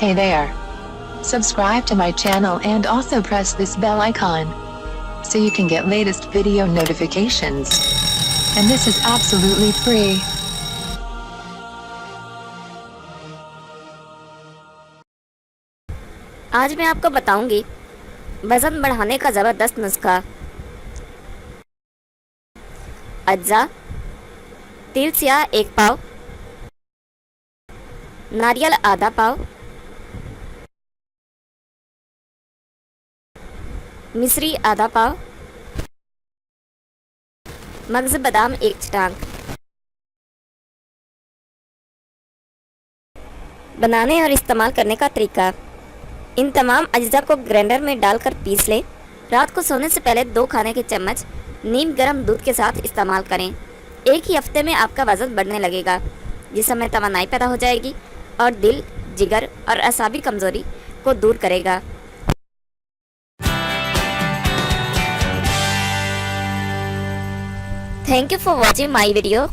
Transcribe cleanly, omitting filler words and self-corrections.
Hey there. Subscribe to my channel and also press this bell icon so you can get latest video notifications. And this is absolutely free. आज मैं आपको बताऊंगी वजन बढ़ाने का ज़बरदस्त नुस्खा। अज्जा: तिल स्याह 1 पाव, नारियल आधा पाव, मिश्री आधा पाव, मगज़ बादाम 1 चटांग। बनाने और इस्तेमाल करने का तरीका: इन तमाम अज्जा को ग्राइंडर में डालकर पीस लें। रात को सोने से पहले 2 खाने के चम्मच नीम गर्म दूध के साथ इस्तेमाल करें। एक ही हफ्ते में आपका वज़न बढ़ने लगेगा, जिसमें तवानाई पैदा हो जाएगी और दिल, जिगर और असाबी कमज़ोरी को दूर करेगा। Thank you for watching my video.